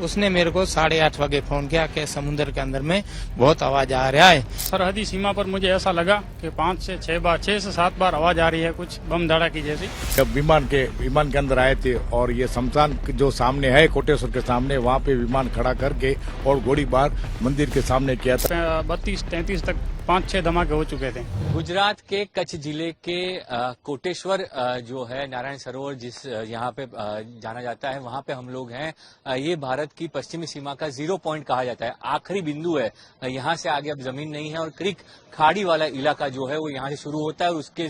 उसने मेरे को 8:30 बजे फोन किया कि समुद्र के अंदर में बहुत आवाज आ रहा है। सरहदी सीमा पर मुझे ऐसा लगा कि 5 से 6 बार 6 से 7 बार आवाज आ रही है, कुछ बम धड़ाकी जैसी। जब विमान के अंदर आए थे और ये शमशान जो सामने है कोटेश्वर के सामने, वहाँ पे विमान खड़ा करके और गोलीबार मंदिर के सामने किया था। 32-33 तक 5-6 धमाके हो चुके थे। गुजरात के कच्छ जिले के कोटेश्वर जो है नारायण सरोवर जिस यहाँ पे जाना जाता है, वहाँ पे हम लोग हैं। ये भारत की पश्चिमी सीमा का 0 पॉइंट कहा जाता है, आखिरी बिंदु है। यहाँ से आगे अब जमीन नहीं है और क्रीक खाड़ी वाला इलाका जो है वो यहाँ से शुरू होता है और उसके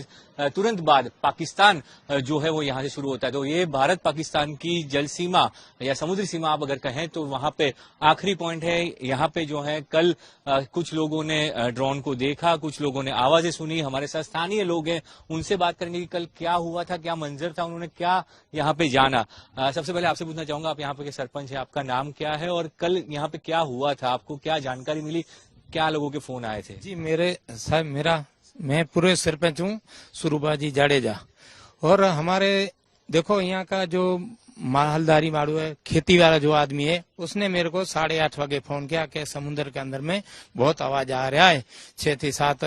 तुरंत बाद पाकिस्तान जो है वो यहाँ से शुरू होता है। तो ये भारत पाकिस्तान की जल सीमा या समुद्री सीमा आप अगर कहें तो वहाँ पे आखिरी पॉइंट है। यहाँ पे जो है कल कुछ लोगों ने ड्रोन को देखा, कुछ लोगों ने आवाजें सुनी। हमारे साथ स्थानीय लोग हैं, उनसे बात करेंगे कि कल क्या हुआ था, क्या मंजर था, उन्होंने क्या यहाँ पे जाना। सबसे पहले आपसे पूछना चाहूंगा, आप यहाँ पे के सरपंच है, आपका नाम क्या है और कल यहाँ पे क्या हुआ था, आपको क्या जानकारी मिली, क्या लोगों के फोन आए थे? जी मैं पूरे सरपंच हूँ सुरुबाजी जाडेजा। और हमारे देखो यहाँ का जो मालदारी माड़ू है, खेती वाला जो आदमी है, उसने मेरे को 8:30 बजे फोन किया कि समुद्र के अंदर में बहुत आवाज आ रहा है। 6 से 7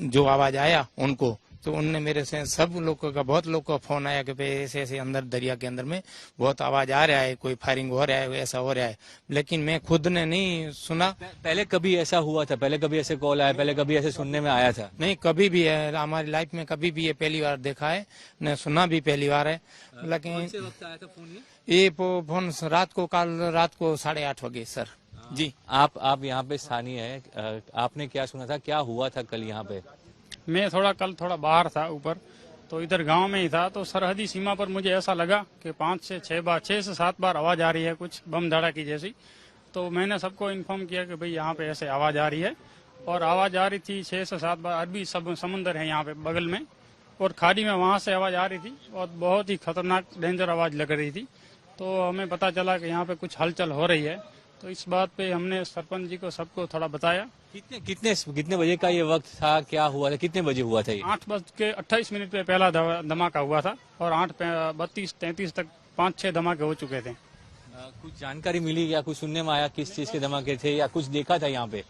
जो आवाज आया उनको, तो उनने मेरे से सब लोगों का, बहुत लोग का फोन आया कि भाई ऐसे ऐसे अंदर दरिया के अंदर में बहुत आवाज आ रहा है, कोई फायरिंग हो रहा है, ऐसा हो रहा है। लेकिन मैं खुद ने नहीं सुना। पहले कभी ऐसा हुआ था? पहले कभी ऐसे कॉल आया? पहले कभी ऐसे सुनने में आया था? नहीं, कभी भी है हमारी लाइफ में, कभी भी ये पहली बार देखा है, न सुना भी पहली बार है। लेकिन कौन से वक्त आया था फोन ये फोन कल रात को 8:30 बजे सर। जी, आप यहाँ पे स्थानीय है, आपने क्या सुना था, क्या हुआ था कल यहाँ पे? मैं कल थोड़ा बाहर था ऊपर, तो इधर गांव में ही था। तो सरहदी सीमा पर मुझे ऐसा लगा कि 5 से 7 बार आवाज आ रही है, कुछ बम धड़ाकी जैसी। तो मैंने सबको इन्फॉर्म किया कि भाई यहाँ पे ऐसे आवाज आ रही है। और आवाज आ रही थी 6 से 7 बार। अरबी समुंदर है यहाँ पे बगल में और खाड़ी में, वहां से आवाज आ रही थी और बहुत ही खतरनाक डेंजर आवाज लग रही थी। तो हमें पता चला कि यहाँ पे कुछ हलचल हो रही है। तो इस बात पे हमने सरपंच जी को सबको थोड़ा बताया। कितने बजे का ये वक्त था, क्या हुआ था, कितने बजे हुआ था ये? 8:28 पे पहला धमाका हुआ था और 8:32-33 तक 5-6 धमाके हो चुके थे। कुछ जानकारी मिली या कुछ सुनने में आया किस चीज के धमाके थे, या कुछ देखा था यहाँ पे?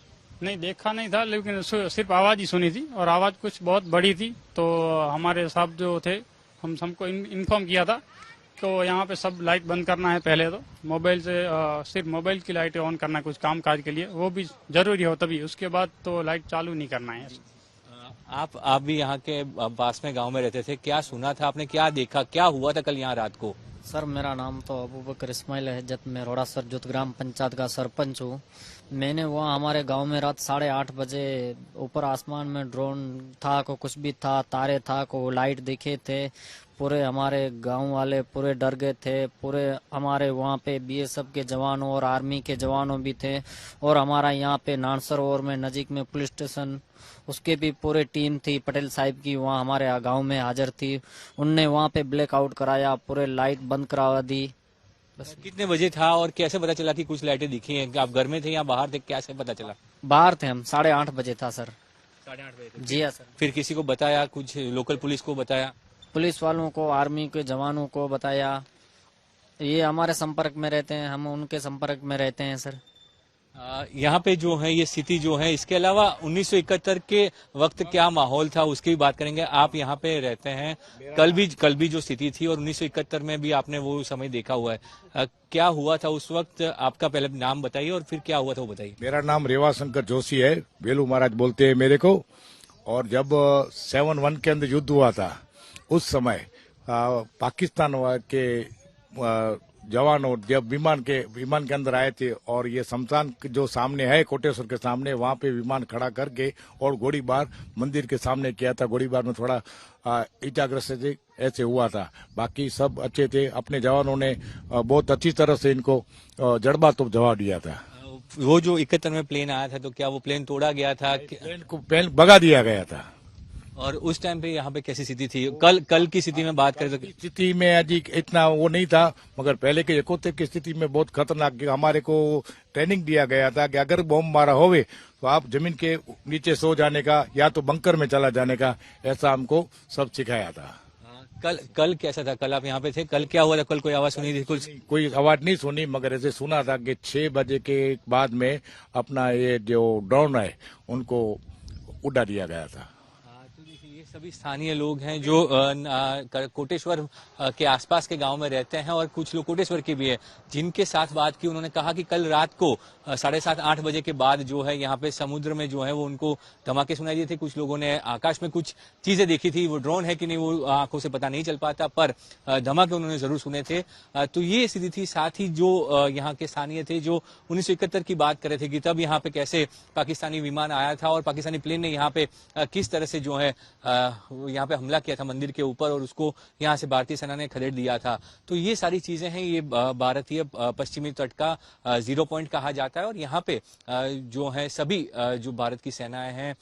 नहीं, देखा नहीं था, लेकिन सिर्फ आवाज ही सुनी थी और आवाज कुछ बहुत बड़ी थी। तो हमारे साहब जो थे, हम सबको इन्फॉर्म किया था तो यहाँ पे सब लाइट बंद करना है। पहले तो मोबाइल से सिर्फ मोबाइल की लाइटें ऑन करना है कुछ काम काज के लिए, वो भी जरूरी हो तभी, उसके बाद तो लाइट चालू नहीं करना है। आप भी यहाँ के पास में गांव में रहते थे, क्या सुना था आपने, क्या देखा, क्या हुआ था कल यहाँ रात को? सर, मेरा नाम तो अबू बकर इस्माइल है। मैं रोड़ासर जुत ग्राम पंचायत का सरपंच हूँ। मैंने वहाँ हमारे गांव में रात 8:30 बजे ऊपर आसमान में ड्रोन था, को कुछ भी था, तारे था, को लाइट दिखे थे। पूरे हमारे गांव वाले पूरे डर गए थे। पूरे हमारे वहाँ पे बीएसएफ के जवानों और आर्मी के जवानों भी थे। और हमारा यहाँ पे नानसरोवर में नजीक में पुलिस स्टेशन, उसके भी पूरे टीम थी पटेल साहिब की, वहाँ हमारे गांव में हाजिर थी। उनने वहाँ पे ब्लैकआउट कराया, पूरे लाइट बंद करवा दी। बस कितने बजे था और कैसे पता चला कि कुछ लाइटें दिखी हैं? आप घर में थे या बाहर थे, कैसे पता चला? बाहर थे हम, 8:30 बजे था सर। 8:30 बजे? जी हाँ सर। फिर किसी को बताया, कुछ लोकल पुलिस को बताया? पुलिस वालों को, आर्मी के जवानों को बताया। ये हमारे संपर्क में रहते हैं, हम उनके संपर्क में रहते हैं सर। यहाँ पे जो है ये स्थिति जो है, इसके अलावा 1971 के वक्त क्या माहौल था उसकी भी बात करेंगे। आप यहाँ पे रहते हैं, कल भी जो स्थिति थी और 1971 में भी आपने वो समय देखा हुआ है, क्या हुआ था उस वक्त? आपका पहले नाम बताइए और फिर क्या हुआ था वो बताइए। मेरा नाम रेवाशंकर जोशी है, वेलू महाराज बोलते हैं मेरे को। और जब 7-1 के अंदर युद्ध हुआ था, उस समय पाकिस्तान के जवानों जब विमान के अंदर आए थे और ये शमशान जो सामने है कोटेश्वर के सामने, वहाँ पे विमान खड़ा करके और गोलीबार मंदिर के सामने किया था। गोलीबार में थोड़ा ईटाग्रस्त ऐसे हुआ था, बाकी सब अच्छे थे। अपने जवानों ने बहुत अच्छी तरह से इनको जड़बा तो जवाब दिया था। वो जो 71 में प्लेन आया था, तो क्या वो प्लेन तोड़ा गया था? प्लेन भगा दिया गया था। और उस टाइम पे यहाँ पे कैसी स्थिति थी? कल की स्थिति में बात करें तो स्थिति में अजी इतना वो नहीं था, मगर पहले के 71 की स्थिति में बहुत खतरनाक। हमारे को ट्रेनिंग दिया गया था कि अगर बम मारा होवे तो आप जमीन के नीचे सो जाने का या तो बंकर में चला जाने का, ऐसा हमको सब सिखाया था। कल कैसा था? कल आप यहाँ पे थे, कल क्या हुआ था? कल कोई आवाज सुनी थी कुछ? कोई आवाज नहीं सुनी, मगर ऐसे सुना था कि 6 बजे के बाद में अपना ये जो ड्रोन है उनको उड़ा दिया गया था। तो देखिए, ये सभी स्थानीय लोग हैं जो कोटेश्वर के आसपास के गांव में रहते हैं और कुछ लोग कोटेश्वर के भी हैं, जिनके साथ बात की। उन्होंने कहा कि कल रात को 7:30-8 बजे के बाद जो है यहाँ पे समुद्र में जो है वो उनको धमाके सुनाई दिए थे। कुछ लोगों ने आकाश में कुछ चीजें देखी थी, वो ड्रोन है कि नहीं वो आंखों से पता नहीं चल पाता, पर धमाके उन्होंने जरूर सुने थे। तो ये स्थिति थी। साथ ही जो यहाँ के स्थानीय थे जो 1971 की बात कर रहे थे कि तब यहाँ पे कैसे पाकिस्तानी विमान आया था और पाकिस्तानी प्लेन ने यहाँ पे किस तरह से जो है यहाँ पे हमला किया था मंदिर के ऊपर और उसको यहाँ से भारतीय सेना ने खदेड़ दिया था। तो ये सारी चीजें हैं। ये भारतीय पश्चिमी तट का 0 पॉइंट कहा जाता है और यहाँ पे जो है सभी जो भारत की सेनाएं हैं,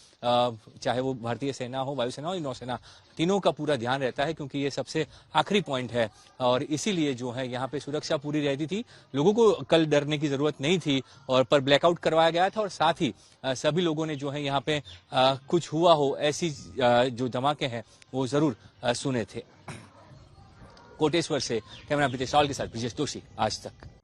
चाहे वो भारतीय सेना हो, वायुसेना हो, नौसेना, तीनों का पूरा ध्यान रहता है क्योंकि ये सबसे आखिरी पॉइंट है और इसीलिए जो है यहाँ पे सुरक्षा पूरी रहती थी। लोगों को कल डरने की जरूरत नहीं थी और पर ब्लैकआउट करवाया गया था और साथ ही सभी लोगों ने जो है यहाँ पे कुछ हुआ हो ऐसी जो धमाके हैं वो जरूर सुने थे। कोटेश्वर से कैमरा प्रीतेश रावल के साथ ब्रिजेश जोशी, आज तक।